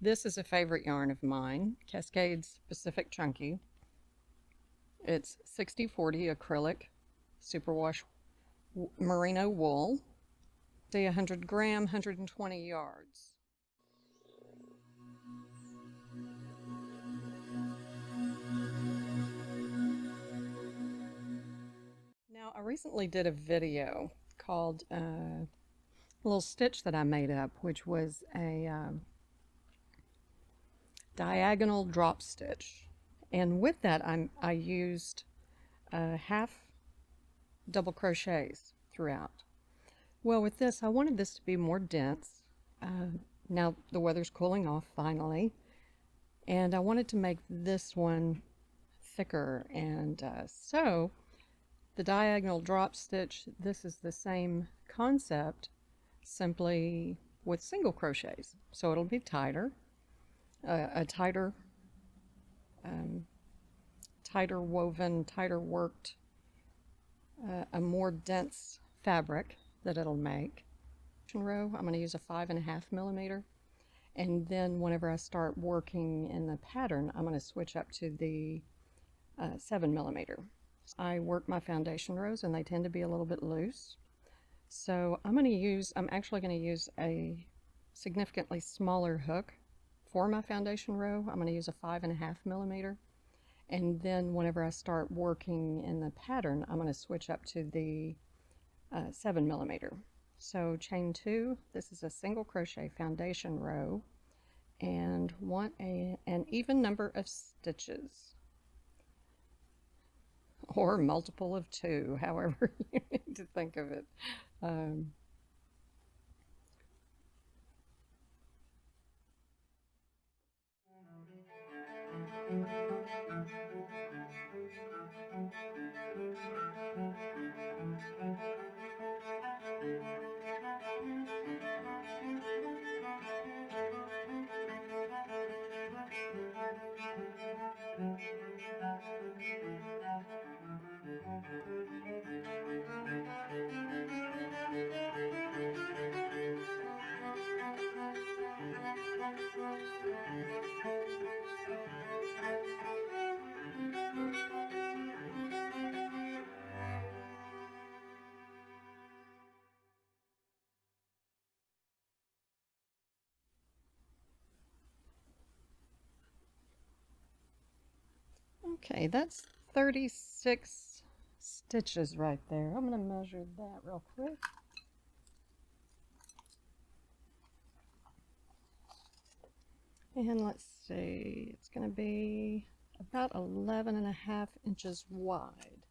This is a favorite yarn of mine, Cascade's Pacific Chunky. It's 60/40 acrylic superwash merino wool. Say 100 gram, 120 yards. Now, I recently did a video called a little stitch that I made up, which was a diagonal drop stitch. And with that, I used half double crochets throughout. Well, with this, I wanted this to be more dense. Now the weather's cooling off finally, and I wanted to make this one thicker, and so the diagonal drop stitch, this is the same concept, simply with single crochets. So it'll be tighter, a tighter woven, tighter worked, a more dense fabric that it'll make. Row, I'm going to use a 5.5 millimeter, and then whenever I start working in the pattern, I'm going to switch up to the 7 millimeter. I work my foundation rows and they tend to be a little bit loose, so I'm actually going to use a significantly smaller hook for my foundation row. I'm going to use a 5.5 millimeter, and then whenever I start working in the pattern, I'm going to switch up to the 7 millimeter. So chain 2, this is a single crochet foundation row, and want an even number of stitches, or multiple of 2, however you need to think of it. Okay, that's 36 stitches right there. I'm going to measure that real quick. And let's see, it's going to be about 11.5 inches wide.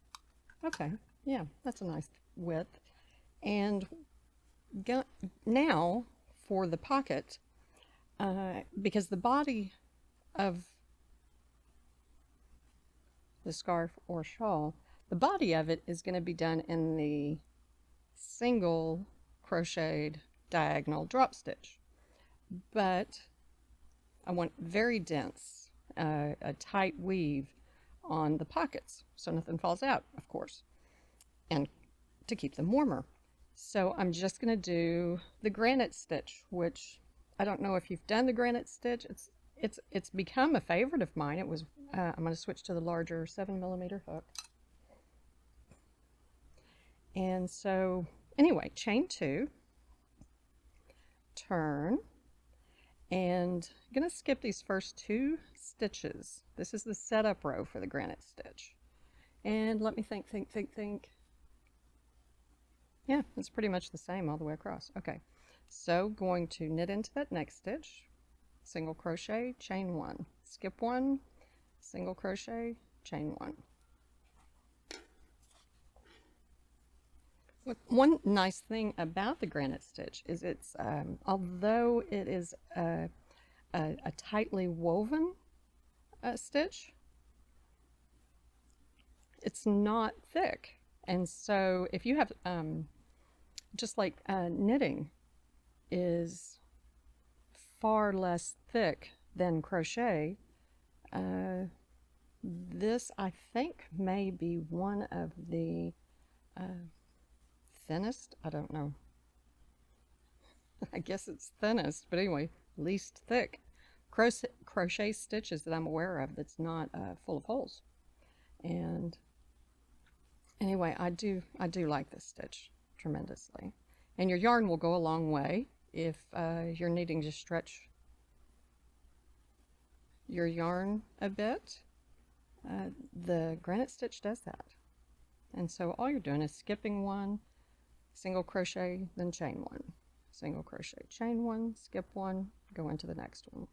Okay, yeah, that's a nice width. And now for the pocket, because the body of the scarf or shawl, the body of it is going to be done in the single crocheted diagonal drop stitch, but I want very dense, a tight weave on the pockets so nothing falls out, of course, and to keep them warmer. So I'm just going to do the granite stitch, which I don't know if you've done the granite stitch. It's become a favorite of mine. It was I'm going to switch to the larger 7 millimeter hook. And so anyway, chain 2, turn, and I'm going to skip these first 2 stitches. This is the setup row for the granite stitch. And let me think. Yeah, it's pretty much the same all the way across. Okay, so going to knit into that next stitch, single crochet, chain 1, skip 1, single crochet, chain 1. One nice thing about the granite stitch is it's, although it is a tightly woven stitch, it's not thick. And so if you have, just like knitting is far less thick than crochet, this I think may be one of the thinnest, I don't know, I guess it's thinnest, but anyway, least thick crochet stitches that I'm aware of that's not full of holes. And anyway, I do like this stitch tremendously. And your yarn will go a long way if you're needing to stretch your yarn a bit. The Granite Stitch does that. And so all you're doing is skipping one, single crochet, then chain one. Single crochet, chain one, skip one, go into the next one.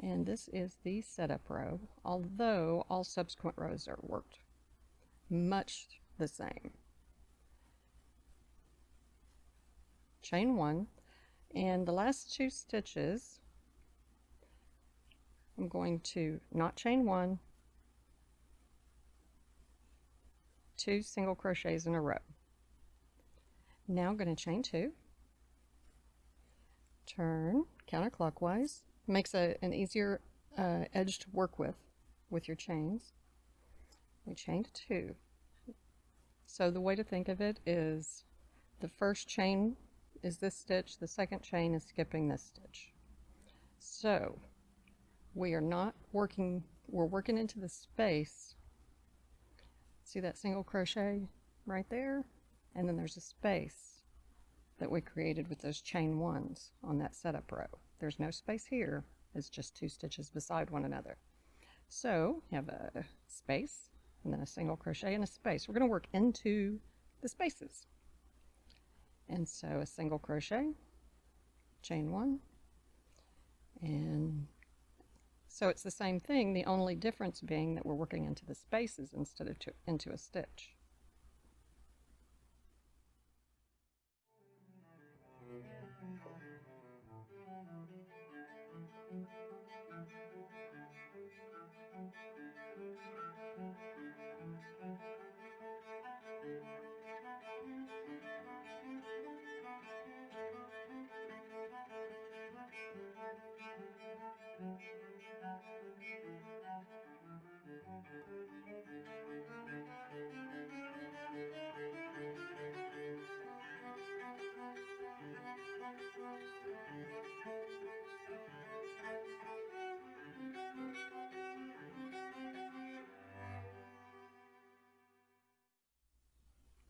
And this is the setup row, although all subsequent rows are worked much the same. Chain one, and the last 2 stitches I'm going to not chain one, 2 single crochets in a row. Now I'm going to chain 2, turn counterclockwise. Makes an easier edge to work with your chains. We chained 2. So the way to think of it is the first chain is this stitch, the second chain is skipping this stitch. So we are not working, we're working into the space. See that single crochet right there? And then there's a space that we created with those chain ones on that setup row. There's no space here, it's just 2 stitches beside one another. So you have a space, and then a single crochet and a space. We're going to work into the spaces. And so a single crochet, chain 1, and so it's the same thing, the only difference being that we're working into the spaces instead of into a stitch.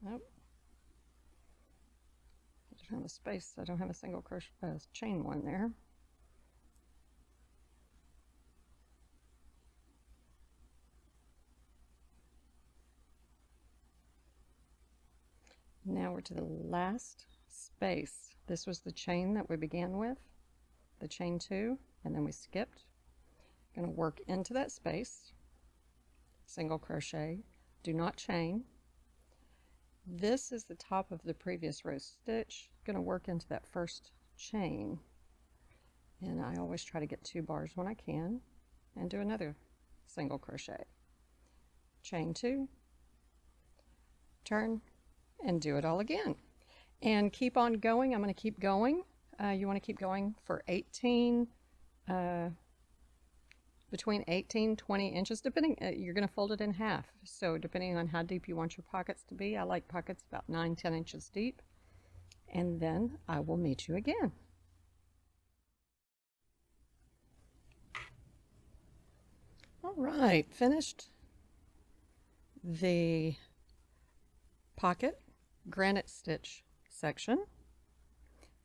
Nope. I don't have a space. I don't have a single crochet chain 1 there. Now we're to the last space. This was the chain that we began with, the chain 2, and then we skipped. Going to work into that space, single crochet, do not chain. This is the top of the previous row stitch. Going to work into that first chain, and I always try to get 2 bars when I can, and do another single crochet, chain 2, turn, and do it all again, and keep on going. I'm going to keep going. You want to keep going for 18 between 18 20 inches, depending. You're going to fold it in half, so depending on how deep you want your pockets to be. I like pockets about 9-10 inches deep, and then I will meet you again. All right, finished the pocket Granite Stitch section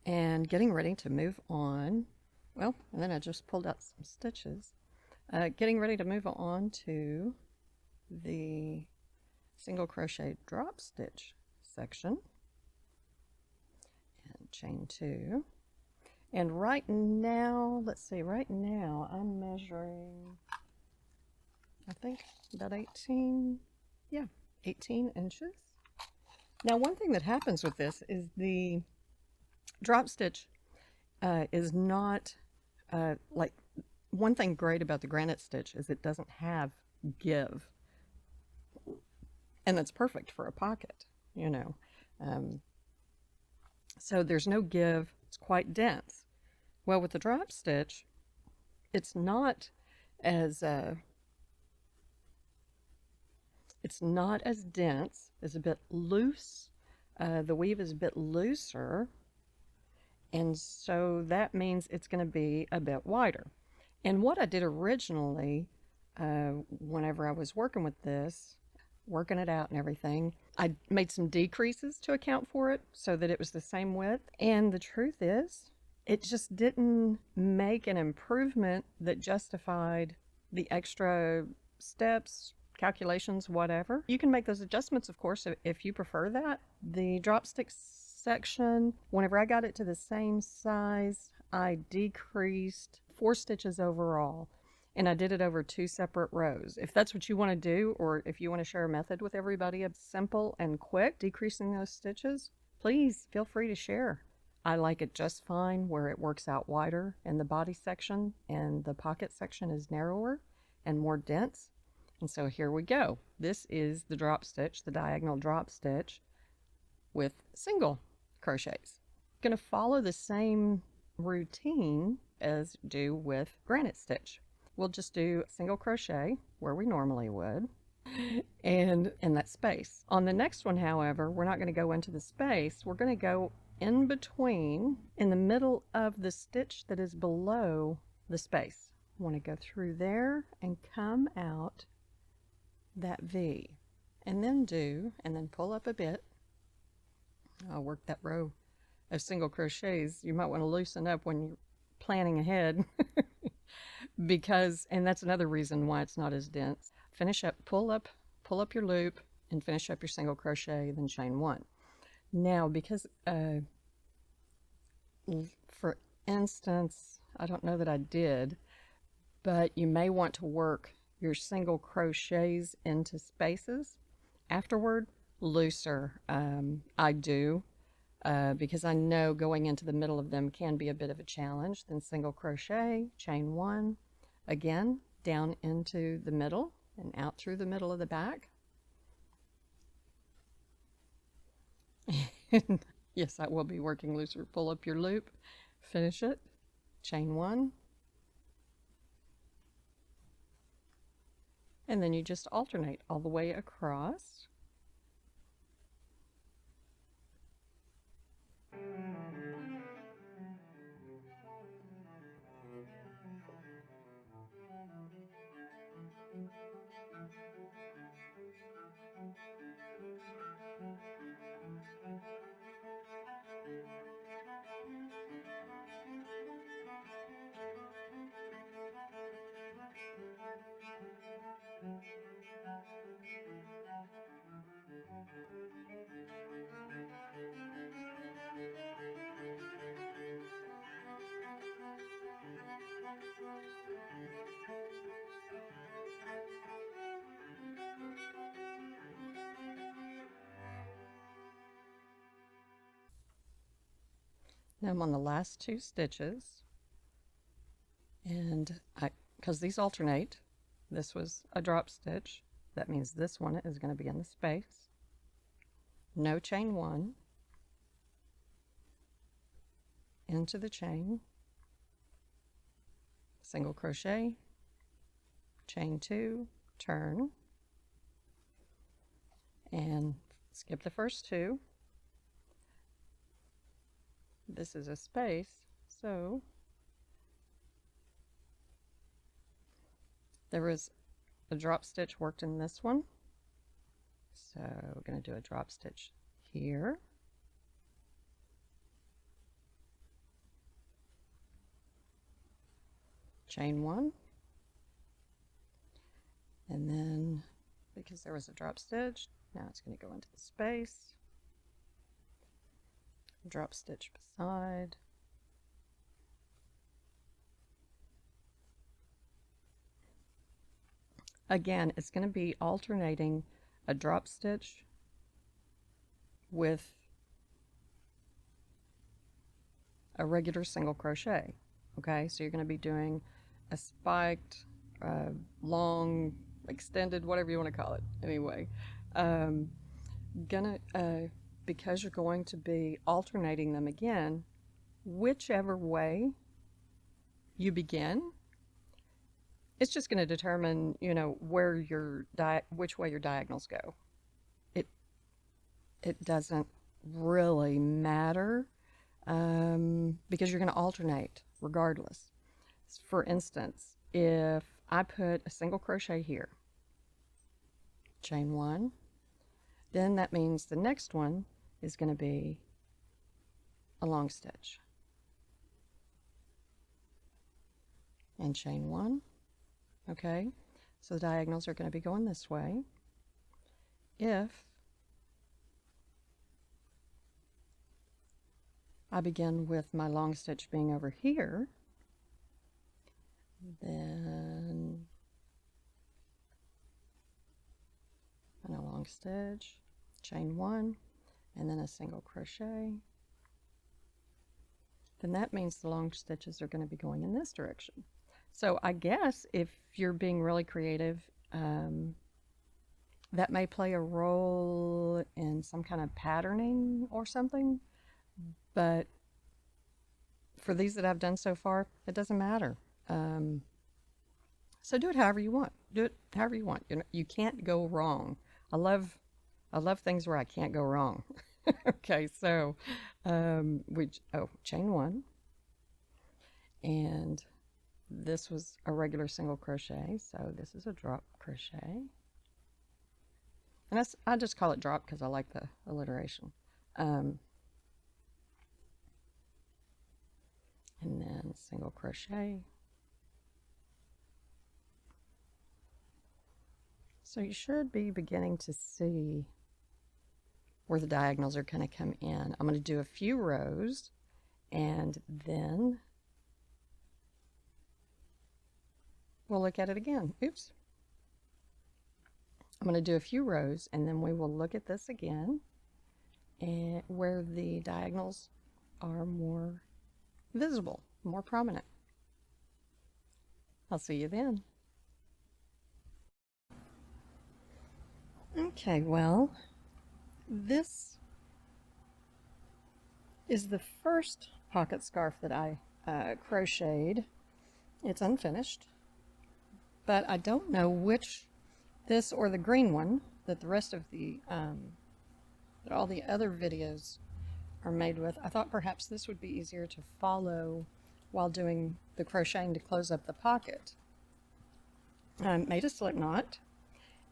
and getting ready to move on. Well, and then I just pulled out some stitches. Getting ready to move on to the single crochet drop stitch section, and chain 2. And right now, let's see, right now I'm measuring, I think about 18, yeah, 18 inches. Now one thing that happens with this is the drop stitch is not like, one thing great about the Granite Stitch is it doesn't have give, and that's perfect for a pocket, you know. So there's no give, it's quite dense. Well, with the drop stitch, it's not as dense, it's a bit loose. The weave is a bit looser, And so that means it's going to be a bit wider. And what I did originally, whenever I was working with this, working it out and everything, I made some decreases to account for it so that it was the same width. And the truth is, it just didn't make an improvement that justified the extra steps, calculations, whatever. You can make those adjustments, of course, if you prefer that. The drop stick section, whenever I got it to the same size, I decreased 4 stitches overall, and I did it over 2 separate rows. If that's what you want to do, or if you want to share a method with everybody, a simple and quick decreasing those stitches, please feel free to share. I like it just fine where it works out wider in the body section and the pocket section is narrower and more dense. And so here we go. This is the drop stitch, the diagonal drop stitch with single crochets. I'm going to follow the same routine as do with Granite Stitch. We'll just do single crochet where we normally would and in that space. On the next one, however, we're not going to go into the space. We're going to go in between, in the middle of the stitch that is below the space. I want to go through there and come out that V, and then pull up a bit. I'll work that row of single crochets. You might want to loosen up when you're planning ahead because, and that's another reason why it's not as dense. Finish up, pull up your loop and finish up your single crochet, then chain 1. Now, because for instance, I don't know that I did, but you may want to work your single crochets into spaces afterward, looser. I do, because I know going into the middle of them can be a bit of a challenge. Then single crochet, chain 1, again, down into the middle and out through the middle of the back. Yes, I will be working looser. Pull up your loop, finish it, chain 1, and then you just alternate all the way across. Now I'm on the last 2 stitches, and because these alternate, this was a drop stitch, that means this one is going to be in the space. No chain 1, into the chain, single crochet, chain 2, turn, and skip the first 2. This is a space, so there was a drop stitch worked in this one, so we're going to do a drop stitch here, chain 1, and then because there was a drop stitch, now it's going to go into the space, drop stitch beside, again it's going to be alternating a drop stitch with a regular single crochet. Okay, so you're going to be doing a spiked, long, extended, whatever you want to call it. Anyway, because you're going to be alternating them again, whichever way you begin, it's just going to determine, you know, where your which way your diagonals go. It doesn't really matter. because you're going to alternate regardless. For instance, if I put a single crochet here, chain 1, then that means the next one is going to be a long stitch and chain 1. Okay, so the diagonals are going to be going this way. If I begin with my long stitch being over here, then a long stitch, chain 1, and then a single crochet, then that means the long stitches are going to be going in this direction. So I guess if you're being really creative, that may play a role in some kind of patterning or something, but for these that I've done so far, it doesn't matter. So do it however you want. Do it however you want. You can't go wrong. I love things where I can't go wrong. Okay, so chain 1, and this was a regular single crochet, so this is a drop crochet, and I just call it drop because I like the alliteration. And then single crochet. So you should be beginning to see where the diagonals are going to come in. I'm going to do a few rows, and then we'll look at it again. Oops. I'm going to do a few rows, and then we will look at this again, and where the diagonals are more visible, more prominent. I'll see you then. Okay, well, this is the first pocket scarf that I crocheted. It's unfinished, but I don't know which, this or the green one, that the rest of the, that all the other videos are made with. I thought perhaps this would be easier to follow while doing the crocheting to close up the pocket. I made a slip knot,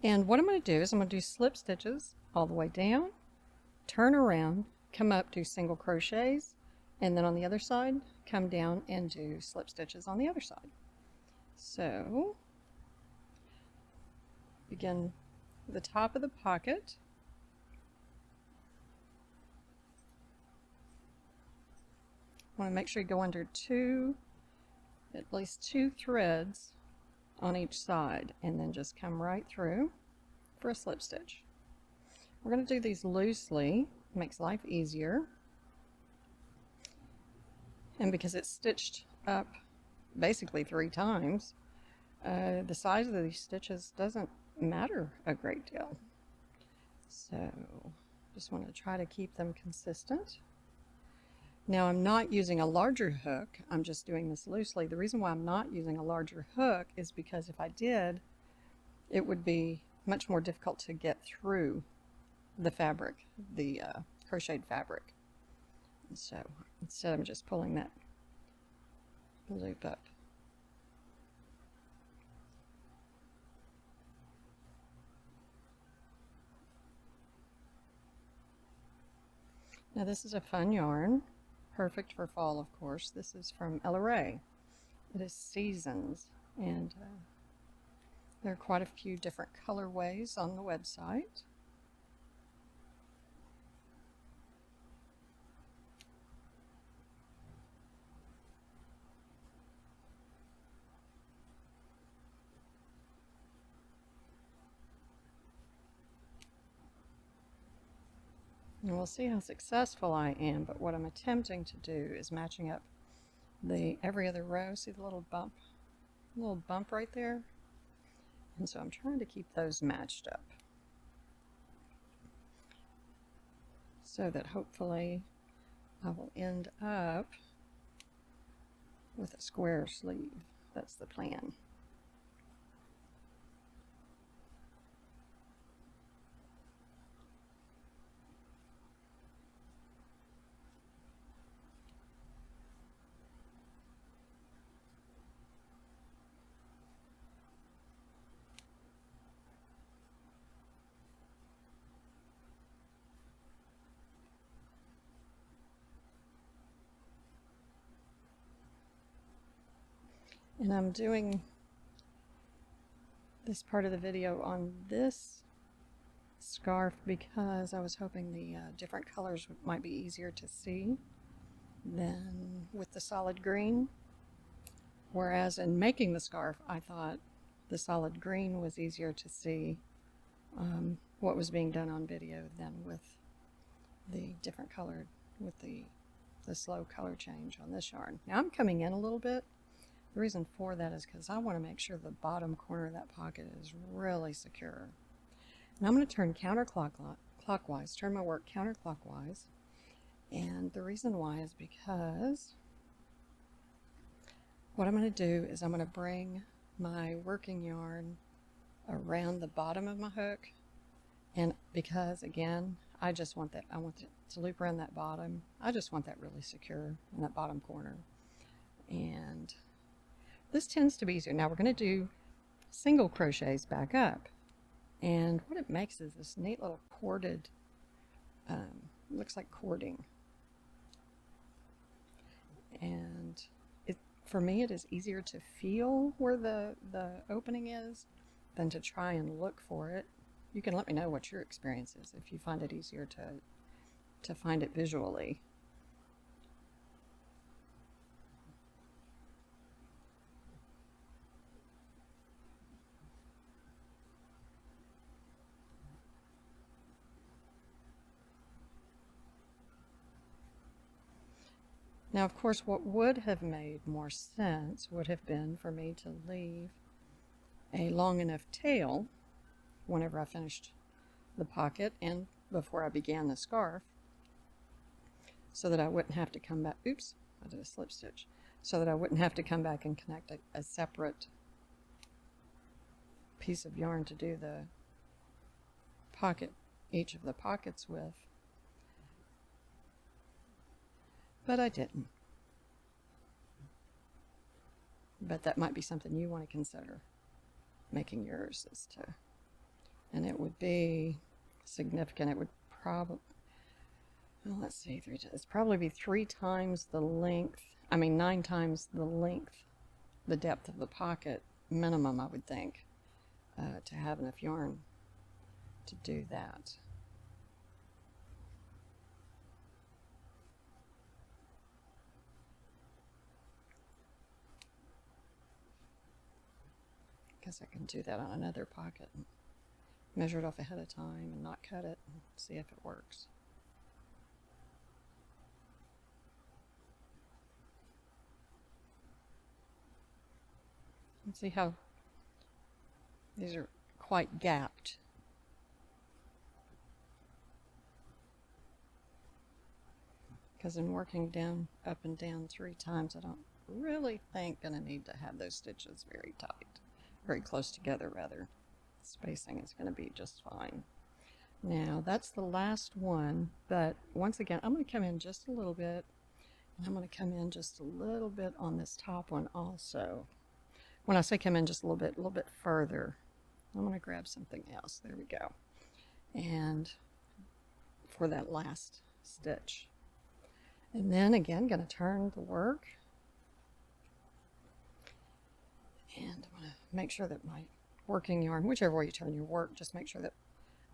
and what I'm going to do is I'm going to do slip stitches all the way down, turn around, come up, do single crochets, and then on the other side come down and do slip stitches on the other side. So begin the top of the pocket. Want to make sure you go under at least two threads on each side, and then just come right through for a slip stitch. We're going to do these loosely, makes life easier, and because it's stitched up basically 3 times, the size of these stitches doesn't matter a great deal. So just want to try to keep them consistent. Now I'm not using a larger hook, I'm just doing this loosely. The reason why I'm not using a larger hook is because if I did, it would be much more difficult to get through the fabric, the crocheted fabric. And so instead I'm just pulling that loop up. Now this is a fun yarn. Perfect for fall, of course. This is from Ella Rae. It is Seasons, and there are quite a few different colorways on the website. And we'll see how successful I am, but what I'm attempting to do is matching up the every other row. See the little bump right there? And so I'm trying to keep those matched up so that hopefully I will end up with a square sleeve. That's the plan. And I'm doing this part of the video on this scarf because I was hoping the different colors might be easier to see than with the solid green. Whereas in making the scarf, I thought the solid green was easier to see what was being done on video than with the different colored, with the slow color change on this yarn. Now I'm coming in a little bit. The reason for that is because I want to make sure the bottom corner of that pocket is really secure. And I'm going to turn counterclockwise, turn my work counterclockwise. And the reason why is because what I'm going to do is I'm going to bring my working yarn around the bottom of my hook. And because, again, I just want that, I want it to loop around that bottom. I just want that really secure in that bottom corner. And this tends to be easier. Now we're going to do single crochets back up. And what it makes is this neat little corded, looks like cording. And for me, it is easier to feel where the opening is than to try and look for it. You can let me know what your experience is if you find it easier to find it visually. Now, of course, what would have made more sense would have been for me to leave a long enough tail whenever I finished the pocket and before I began the scarf, so that I wouldn't have to come back. Oops, I did a slip stitch. So that I wouldn't have to come back and connect a separate piece of yarn to do the pocket, each of the pockets with. But I didn't. But that might be something you want to consider making yours, as to, and it would be significant. It would probably, well, let's see, it's probably be 3 times the length, 9 times the length, the depth of the pocket minimum, I would think, to have enough yarn to do that. Guess I can do that on another pocket and measure it off ahead of time and not cut it and see if it works. And see how these are quite gapped. Because in working down, up and down 3 times, I don't really think gonna need to have those stitches very tight. Very close together, rather. Spacing is going to be just fine. Now that's the last one, but once again I'm going to come in just a little bit, and I'm going to come in just a little bit on this top one also. When I say come in just a little bit further, I'm going to grab something else. There we go. And for that last stitch, and then again going to turn the work. And I'm going to make sure that my working yarn, whichever way you turn your work, just make sure that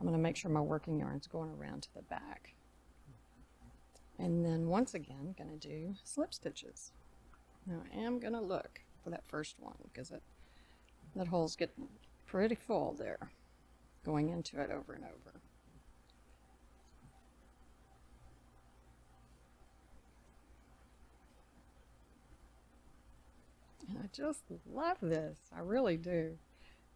I'm going to make sure my working yarn is going around to the back. And then once again, going to do slip stitches. Now I am going to look for that first one because that hole's getting pretty full there, going into it over and over. And I just love this. I really do.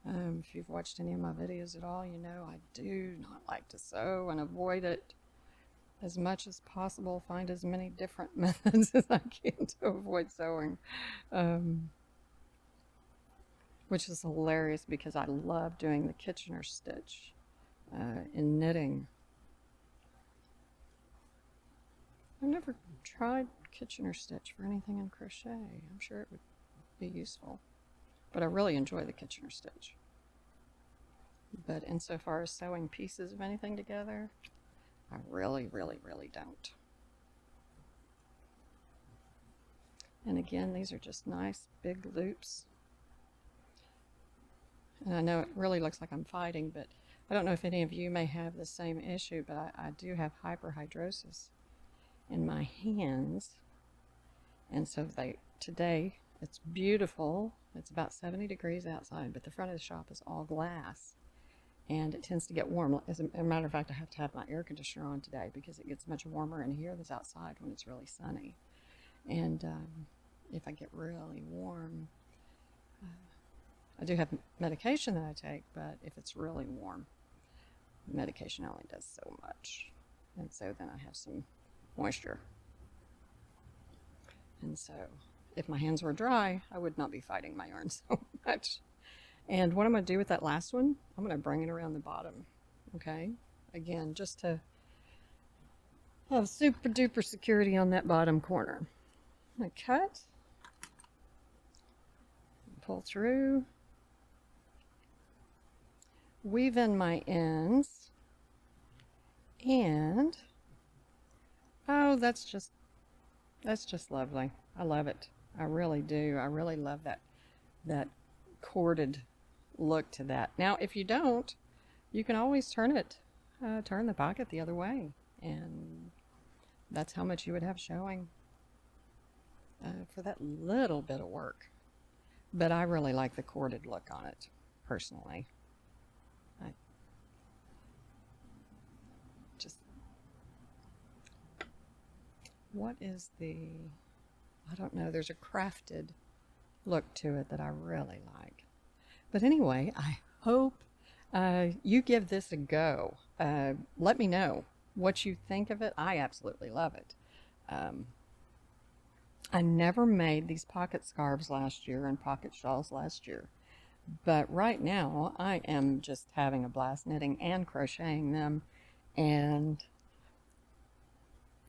If you've watched any of my videos at all, you know I do not like to sew and avoid it as much as possible. Find as many different methods as I can to avoid sewing. Which is hilarious because I love doing the Kitchener stitch in knitting. I've never tried Kitchener stitch for anything in crochet. I'm sure it would be useful, but I really enjoy the Kitchener stitch. But insofar as sewing pieces of anything together, I really don't. And again, these are just nice big loops. And I know it really looks like I'm fighting, but I don't know if any of you may have the same issue, but I do have hyperhidrosis in my hands. And so today it's beautiful. It's about 70 degrees outside, but the front of the shop is all glass. And it tends to get warm. As a matter of fact, I have to have my air conditioner on today because it gets much warmer in here than outside when it's really sunny. And if I get really warm, I do have medication that I take, but if it's really warm, medication only does so much. And so then I have some moisture. And so if my hands were dry, I would not be fighting my yarn so much. And what I'm going to do with that last one, I'm going to bring it around the bottom, okay? Again, just to have super duper security on that bottom corner. I'm going to cut, pull through, weave in my ends, and oh, that's just lovely. I love it. I really do. I really love that corded look to that. Now, if you don't, you can always turn the pocket the other way, and that's how much you would have showing for that little bit of work. But I really like the corded look on it, personally. What is I don't know, there's a crafted look to it that I really like. But anyway, I hope you give this a go. Let me know what you think of it. I absolutely love it. I never made these pocket scarves last year and pocket shawls last year. But right now, I am just having a blast knitting and crocheting them, and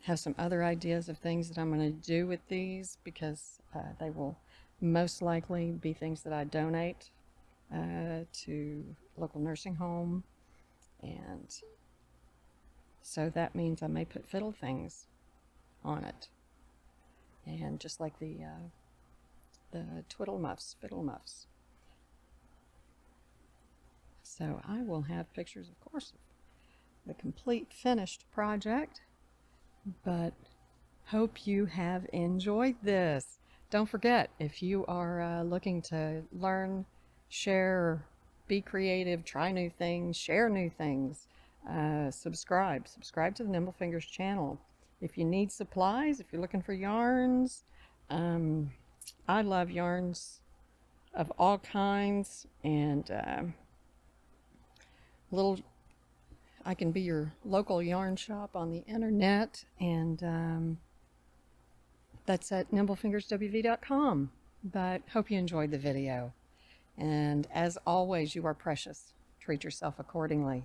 have some other ideas of things that I'm going to do with these, because they will most likely be things that I donate to local nursing home. And so that means I may put fiddle things on it, and just like the fiddle muffs. So I will have pictures, of course, of the complete finished project, but hope you have enjoyed this. Don't forget, if you are looking to learn, share, be creative, try new things, share new things, subscribe to the Nimble Fingers channel. If you need supplies, if you're looking for yarns, I love yarns of all kinds, and I can be your local yarn shop on the internet, and that's at nimblefingerswv.com. But hope you enjoyed the video, and as always, you are precious. Treat yourself accordingly.